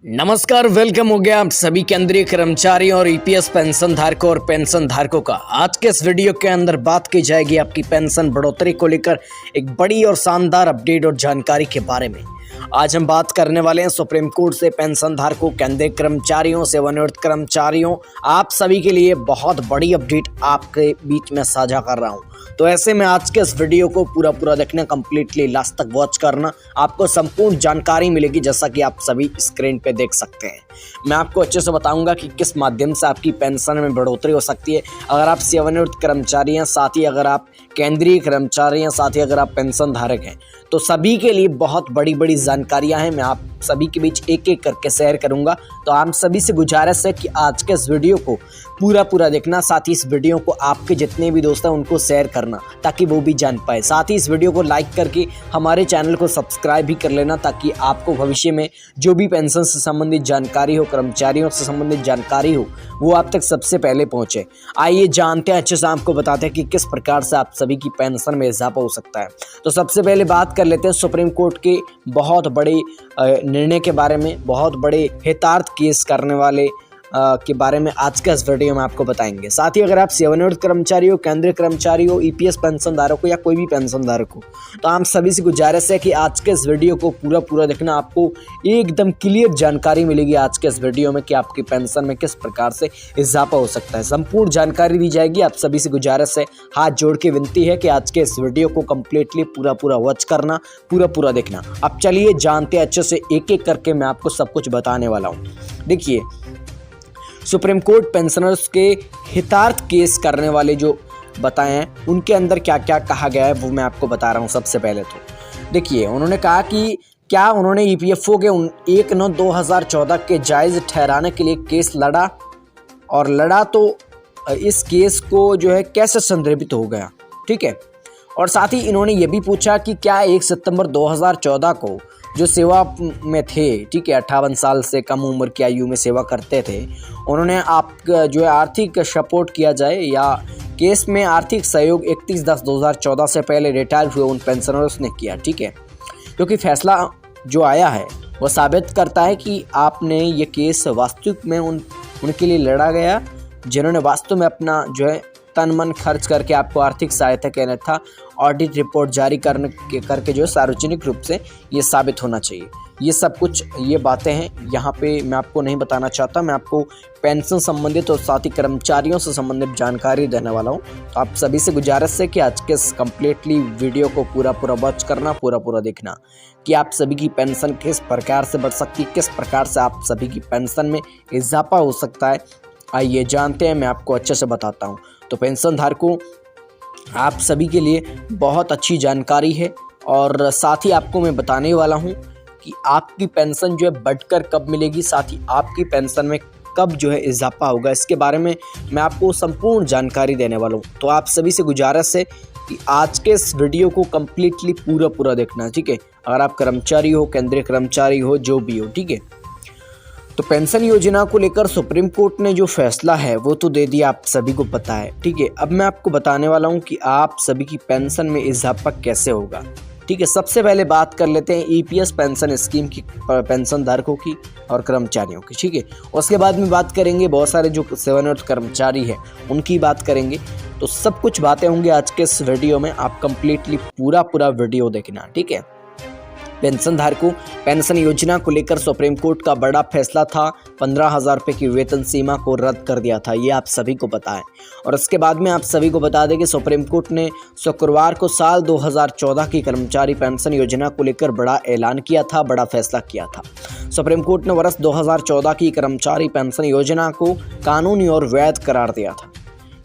नमस्कार, वेलकम हो गया आप सभी केंद्रीय कर्मचारियों और ईपीएस पेंशन धारकों और पेंशन धारकों का। आज के इस वीडियो के अंदर बात की जाएगी आपकी पेंशन बढ़ोतरी को लेकर एक बड़ी और शानदार अपडेट और जानकारी के बारे में। आज हम बात करने वाले हैं सुप्रीम कोर्ट से पेंशन धारकों, केंद्रीय कर्मचारियों, सेवानिवृत्त कर्मचारियों, आप सभी के लिए बहुत बड़ी अपडेट आपके बीच में साझा कर रहा हूं। तो ऐसे में आज के इस वीडियो को पूरा देखना, कंप्लीटली लास्ट तक वॉच करना, आपको संपूर्ण जानकारी मिलेगी जैसा कि आप सभी स्क्रीन पे देख सकते हैं। मैं आपको अच्छे से बताऊंगा कि किस माध्यम से आपकी पेंशन में बढ़ोतरी हो सकती है। अगर आप सेवानिवृत्त कर्मचारी हैं, साथ ही अगर आप केंद्रीय कर्मचारी हैं, साथ ही अगर आप पेंशन धारक हैं, तो सभी के लिए बहुत बड़ी जानकारियां हैं। मैं आप सभी के बीच एक एक करके शेयर करूंगा। तो आप सभी से गुजारिश है कि आज के इस वीडियो को पूरा देखना, साथ ही इस वीडियो को आपके जितने भी दोस्त हैं उनको शेयर करना ताकि वो भी जान पाए। साथ ही इस वीडियो को लाइक करके हमारे चैनल को सब्सक्राइब भी कर लेना ताकि आपको भविष्य में जो भी पेंशन से संबंधित जानकारी हो, कर्मचारियों से संबंधित जानकारी हो, वो आप तक सबसे पहले पहुंचे। आइए जानते हैं, अच्छे से आपको बताते हैं कि किस प्रकार से आप सभी की पेंशन में इजाफा हो सकता है। तो सबसे पहले बात कर लेते हैं सुप्रीम कोर्ट के बहुत बड़े निर्णय के बारे में, बहुत बड़े हितार्थ केस करने वाले के बारे में आज के इस वीडियो में आपको बताएंगे। साथ ही अगर आप सेवानिवृत्त कर्मचारी हो, केंद्रीय कर्मचारी हो, ईपीएस पेंशन धारक हो या कोई भी पेंशन धारक हो, तो आप सभी से गुजारिश है कि आज के इस वीडियो को पूरा देखना। आपको एकदम क्लियर जानकारी मिलेगी आज के इस वीडियो में कि आपकी पेंशन में किस प्रकार से इजाफा हो सकता है। संपूर्ण जानकारी दी जाएगी। आप सभी से गुजारिश है, हाथ जोड़ के विनती है कि आज के इस वीडियो को कंप्लीटली पूरा वॉच करना, पूरा देखना। अब चलिए जानते हैं अच्छे से, एक एक करके मैं आपको सब कुछ बताने वाला हूँ। देखिए, सुप्रीम कोर्ट पेंशनर्स के हितार्थ केस करने वाले जो बताए हैं उनके अंदर क्या क्या कहा गया है वो मैं आपको बता रहा हूं। सबसे पहले तो देखिए, उन्होंने कहा कि क्या उन्होंने ईपीएफओ के 1/9/2014 के जायज़ ठहराने के लिए केस लड़ा, और लड़ा तो इस केस को जो है कैसे संदर्भित हो गया, ठीक है। और साथ ही इन्होंने ये भी पूछा कि क्या 1 सितंबर 2014 को जो सेवा में थे, ठीक है, 58 साल से कम उम्र की आयु में सेवा करते थे, उन्होंने आप जो है आर्थिक सपोर्ट किया जाए या केस में आर्थिक सहयोग 31/10/2014 से पहले रिटायर हुए उन पेंशनर्स ने किया, ठीक है। क्योंकि फैसला जो आया है वो साबित करता है कि आपने ये केस वास्तविक में उनके लिए लड़ा गया जिन्होंने वास्तव में अपना जो है तन मन खर्च करके आपको आर्थिक सहायता के, अन्यथा ऑडिट रिपोर्ट जारी करके जो है सार्वजनिक रूप से ये साबित होना चाहिए। ये सब कुछ ये बातें हैं, यहाँ पे मैं आपको नहीं बताना चाहता। मैं आपको पेंशन संबंधित और साथ ही कर्मचारियों से संबंधित जानकारी देने वाला हूँ। तो आप सभी से गुजारिश है कि आज के कंप्लीटली वीडियो को पूरा वॉच करना, पूरा देखना कि आप सभी की पेंशन किस प्रकार से बढ़ सकती है, किस प्रकार से आप सभी की पेंशन में इजाफा हो सकता है। आइए जानते हैं, मैं आपको अच्छे से बताता हूँ। तो पेंशन धारकों, आप सभी के लिए बहुत अच्छी जानकारी है और साथ ही आपको मैं बताने वाला हूं कि आपकी पेंशन जो है बढ़कर कब मिलेगी, साथ ही आपकी पेंशन में कब जो है इजाफा होगा, इसके बारे में मैं आपको संपूर्ण जानकारी देने वाला हूं। तो आप सभी से गुजारिश है कि आज के इस वीडियो को कंप्लीटली पूरा देखना, ठीक है। अगर आप कर्मचारी हो, केंद्रीय कर्मचारी हो, जो भी हो, ठीक है। तो पेंशन योजना को लेकर सुप्रीम कोर्ट ने जो फैसला है वो तो दे दिया, आप सभी को पता है, ठीक है। अब मैं आपको बताने वाला हूँ कि आप सभी की पेंशन में इजाफा कैसे होगा, ठीक है। सबसे पहले बात कर लेते हैं ईपीएस पेंशन स्कीम की, पेंशन धारकों की और कर्मचारियों की, ठीक है। उसके बाद में बात करेंगे बहुत सारे जो सेवानिवृत्त कर्मचारी हैं उनकी बात करेंगे। तो सब कुछ बातें होंगी आज के इस वीडियो में। आप कंप्लीटली पूरा वीडियो देखना, ठीक है। पेंशन धारकों, पेंशन योजना को लेकर सुप्रीम कोर्ट का बड़ा फैसला था। 15,000 रुपये की वेतन सीमा को रद्द कर दिया था, ये आप सभी को पता है। और इसके बाद में आप सभी को बता दें कि सुप्रीम कोर्ट ने शुक्रवार को साल 2014 की कर्मचारी पेंशन योजना को लेकर बड़ा ऐलान किया था, बड़ा फैसला किया था। सुप्रीम कोर्ट ने वर्ष 2014 की कर्मचारी पेंशन योजना को कानूनी और वैध करार दिया था।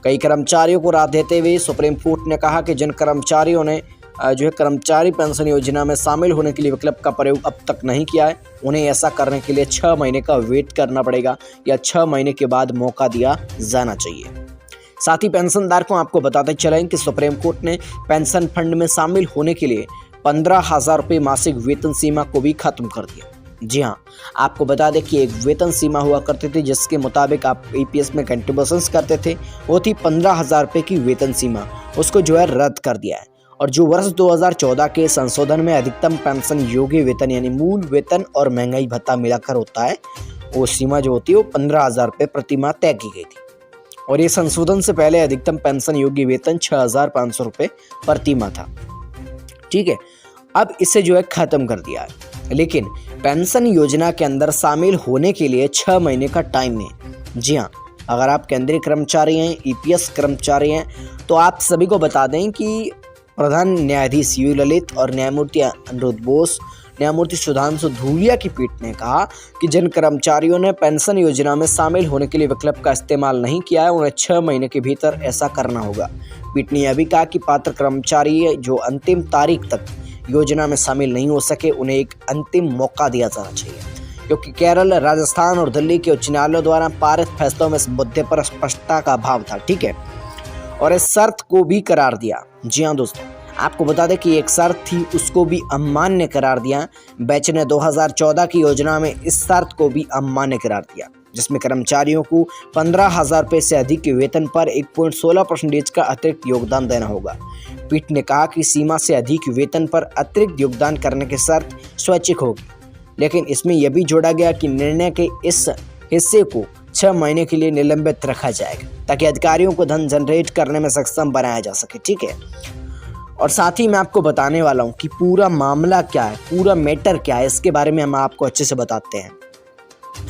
कई कर्मचारियों को राहत देते हुए सुप्रीम कोर्ट ने कहा कि जिन कर्मचारियों ने जो है कर्मचारी पेंशन योजना में शामिल होने के लिए विकल्प का प्रयोग अब तक नहीं किया है, उन्हें ऐसा करने के लिए 6 महीने का वेट करना पड़ेगा या 6 महीने के बाद मौका दिया जाना चाहिए। साथ ही पेंशनधारकों को आपको बताते चलें कि सुप्रीम कोर्ट ने पेंशन फंड में शामिल होने के लिए 15,000 रुपये मासिक वेतन सीमा को भी खत्म कर दिया। जी हाँ, आपको बता दें कि एक वेतन सीमा हुआ करती थी जिसके मुताबिक आप ईपीएस में कंट्रीब्यूशंस करते थे, वो थी 15,000 रुपये की वेतन सीमा, उसको जो है रद्द कर दिया है। और जो वर्ष 2014 के संशोधन में अधिकतम पेंशन योग्य वेतन यानी मूल वेतन और महंगाई भत्ता मिलाकर होता है, वो सीमा जो होती है वो 15,000 रुपये प्रति माह तय की गई थी। और ये संशोधन से पहले अधिकतम पेंशन योग्य वेतन 6,500 रुपये प्रति माह था। ठीक है, अब इसे जो है खत्म कर दिया है, लेकिन पेंशन योजना के अंदर शामिल होने के लिए 6 महीने का टाइम है। जी हाँ, अगर आप केंद्रीय कर्मचारी हैं, ईपीएस कर्मचारी हैं, तो आप सभी को बता दें कि प्रधान न्यायाधीश यू ललित और न्यायमूर्ति अनिरुद्ध बोस, न्यायमूर्ति सुधांशु धूलिया की पीठ ने कहा कि जिन कर्मचारियों ने पेंशन योजना में शामिल होने के लिए विकल्प का इस्तेमाल नहीं किया है, उन्हें 6 महीने के भीतर ऐसा करना होगा। पीठ ने यह भी कहा कि पात्र कर्मचारी जो अंतिम तारीख तक योजना में शामिल नहीं हो सके, उन्हें एक अंतिम मौका दिया जाना चाहिए, क्योंकि केरल, राजस्थान और दिल्ली के उच्च न्यायालयों द्वारा पारित फैसलों में इस मुद्दे पर स्पष्टता का अभाव था। ठीक है, और इस शर्त को भी करार दिया। जी हाँ दोस्तों, आपको बता दें कि एक शर्त थी, उसको भी अमान्य करार दिया। बेंच ने 2014 की योजना में इस शर्त को भी अमान्य करार दिया, जिसमें कर्मचारियों को 15,000 रुपये से अधिक के वेतन पर 1.16% का अतिरिक्त योगदान देना होगा। पीठ ने कहा कि सीमा से अधिक वेतन पर अतिरिक्त योगदान करने की शर्त स्वैच्छिक होगी, लेकिन इसमें यह भी जोड़ा गया कि निर्णय के इस हिस्से को 6 महीने के लिए निलंबित रखा जाएगा, ताकि अधिकारियों को धन जनरेट करने में सक्षम बनाया जा सके। ठीक है, और साथ ही मैं आपको बताने वाला हूँ कि पूरा मामला क्या है, पूरा मैटर क्या है, इसके बारे में हम आपको अच्छे से बताते हैं।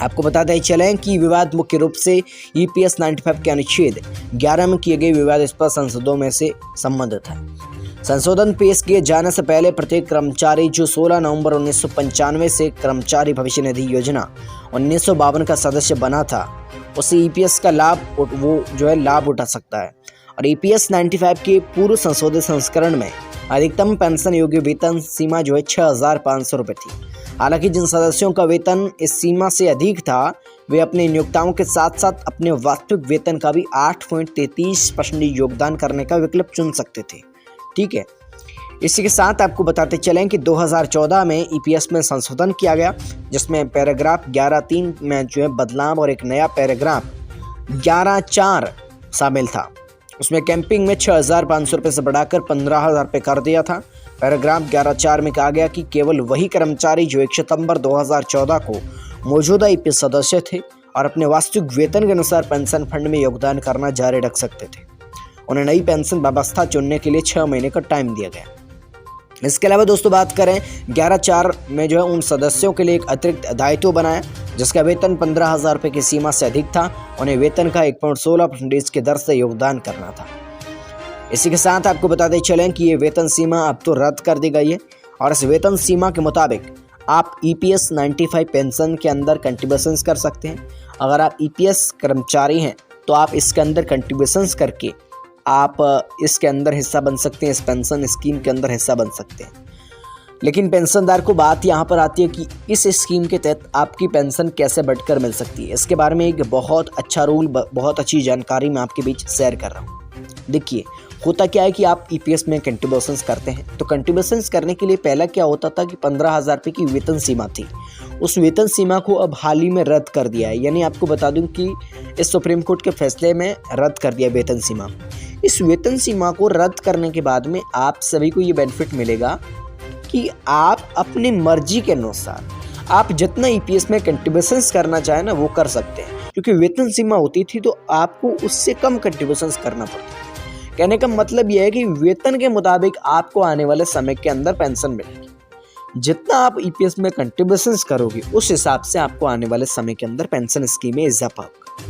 आपको बताते चलें कि विवाद मुख्य रूप से ईपीएस 95 के अनुच्छेद 11 में किए गए विवादास्पद संशोधनों में से संबंधित है। संशोधन पेश किए जाने से पहले प्रत्येक कर्मचारी जो 16 नवंबर 1995 से कर्मचारी भविष्य निधि योजना 1952 का सदस्य बना था, उसे ईपीएस का लाभ उठा सकता है। और ईपीएस 95 के पूर्व संशोधित संस्करण में अधिकतम पेंशन योग्य वेतन सीमा 6,500 रुपये थी। हालांकि जिन सदस्यों का वेतन इस सीमा से अधिक था, वे अपने नियोक्ताओं के साथ साथ अपने वास्तविक वेतन का भी 8.33% योगदान करने का विकल्प चुन सकते थे। ठीक है, इसी के साथ आपको बताते चलें कि 2014 में ईपीएस में संशोधन किया गया, जिसमें पैराग्राफ 11(3) में बदलाव और एक नया पैराग्राफ 11(4) शामिल था। उसमें कैंपिंग में 6,500 रुपये से बढ़ाकर 15,000 रुपये कर दिया था। पैराग्राफ 11(4) में कहा गया कि केवल वही कर्मचारी जो 1 सितंबर 2014 को मौजूदा ईपीएस सदस्य थे और अपने वास्तविक वेतन के अनुसार पेंशन फंड में योगदान करना जारी रख सकते थे, उन्हें नई पेंशन व्यवस्था चुनने के लिए 6 महीने का टाइम दिया गया। इसके अलावा दोस्तों बात करें 11(4) में उन सदस्यों के लिए एक अतिरिक्त दायित्व बनाया जिसका वेतन 15,000 रुपये की सीमा से अधिक था, उन्हें वेतन का 1.16% की दर से योगदान करना था। इसी के साथ आपको बताते चलें कि ये वेतन सीमा अब तो रद्द कर दी गई है और इस वेतन सीमा के मुताबिक आप ईपीएस 95 पेंशन के अंदर कंट्रीब्यूशंस कर सकते हैं। अगर आप ईपीएस कर्मचारी हैं तो आप इसके अंदर कंट्रीब्यूशंस करके आप इसके अंदर हिस्सा बन सकते हैं, इस पेंशन स्कीम के अंदर हिस्सा बन सकते हैं। लेकिन पेंशनदार को बात यहाँ पर आती है कि इस स्कीम के तहत आपकी पेंशन कैसे बढ़कर मिल सकती है। इसके बारे में एक बहुत अच्छा रूल, बहुत अच्छी जानकारी मैं आपके बीच शेयर कर रहा हूँ। देखिए, होता क्या है कि आप ईपीएस में कंट्रीब्यूशंस करते हैं, तो कंट्रीब्यूशंस करने के लिए पहला क्या होता था कि 15,000 रुपये की वेतन सीमा थी। उस वेतन सीमा को अब हाल ही में रद्द कर दिया है, यानी आपको बता दूं कि इस सुप्रीम कोर्ट के फैसले में रद्द कर दिया वेतन सीमा। इस वेतन सीमा को रद्द करने के बाद में आप सभी को ये बेनिफिट मिलेगा कि आप अपनी मर्जी के अनुसार आप जितना ईपीएस में कंट्रीब्यूशंस करना चाहें ना वो कर सकते हैं, क्योंकि वेतन सीमा होती थी तो आपको उससे कम कंट्रीब्यूशंस करना पड़ता। कहने का मतलब यह है कि वेतन के मुताबिक आपको आने वाले समय के अंदर पेंशन मिलेगी। जितना आप ईपीएस में कंट्रीब्यूशंस करोगे उस हिसाब से आपको आने वाले समय के अंदर पेंशन स्कीम में इजाफा होगा।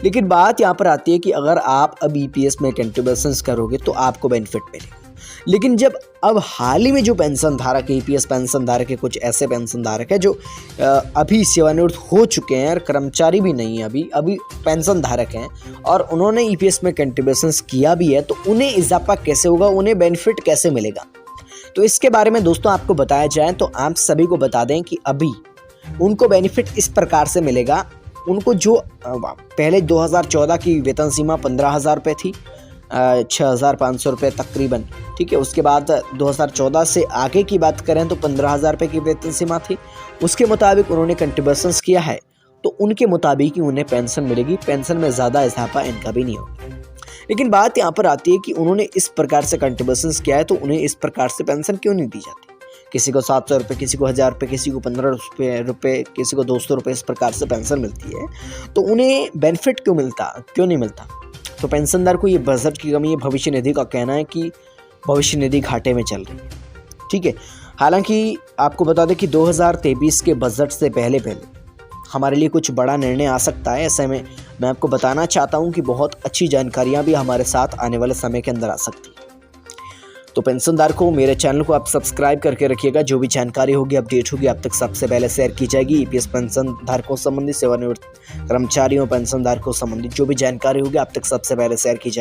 लेकिन बात यहाँ पर आती है कि अगर आप अब ईपीएस में कंट्रीब्यूशंस करोगे तो आपको बेनिफिट मिलेगा। लेकिन जब अब हाल ही में जो पेंशन धारक है, ईपीएस पेंशन धारक है, कुछ ऐसे पेंशन धारक है जो अभी सेवानिवृत्त हो चुके हैं और कर्मचारी भी नहीं है, अभी पेंशन धारक हैं और उन्होंने ईपीएस में कंट्रीब्यूशंस किया भी है, तो उन्हें इजाफा कैसे होगा, उन्हें बेनिफिट कैसे मिलेगा। तो इसके बारे में दोस्तों आपको बताया जाए तो आप सभी को बता दें कि अभी उनको बेनिफिट इस प्रकार से मिलेगा। उनको जो पहले 2014 की वेतन सीमा 15,000 रुपये थी, 6,500 रुपये तकरीबन, ठीक है। उसके बाद 2014 से आगे की बात करें तो 15,000 रुपये की वेतन सीमा थी। उसके मुताबिक उन्होंने कंट्रीब्यूशंस किया है तो उनके मुताबिक ही उन्हें पेंशन मिलेगी। पेंशन में ज़्यादा इजाफा इनका भी नहीं होगा। लेकिन बात यहाँ पर आती है कि उन्होंने इस प्रकार से कंट्रीब्यूशंस किया है तो उन्हें इस प्रकार से पेंशन क्यों नहीं दी जाती। किसी को 700 रुपये, किसी को 1000 रुपये, किसी को 15 रुपये, किसी को 200 रुपये, इस प्रकार से पेंशन मिलती है तो उन्हें बेनिफिट क्यों नहीं मिलता। तो पेंशनदार को ये बजट की कमी है। भविष्य निधि का कहना है कि भविष्य निधि घाटे में चल रही है। ठीक है, हालांकि आपको बता दें कि 2023 के बजट से पहले हमारे लिए कुछ बड़ा निर्णय आ सकता है। ऐसे में मैं आपको बताना चाहता हूं कि बहुत अच्छी जानकारियां भी हमारे साथ आने वाले समय के अंदर आ सकती है। तो पेंशनदार को मेरे चैनल को आप सब्सक्राइब करके रखिएगा। जो भी जानकारी होगी, अपडेट होगी, आप तक सबसे पहले शेयर की जाएगी। ईपीएस पेंशन धारकों संबंधित, सेवानिवृत्त कर्मचारियों पेंशन धारकों संबंधित जो भी जानकारी होगी आप तक सबसे पहले शेयर की जाएगी।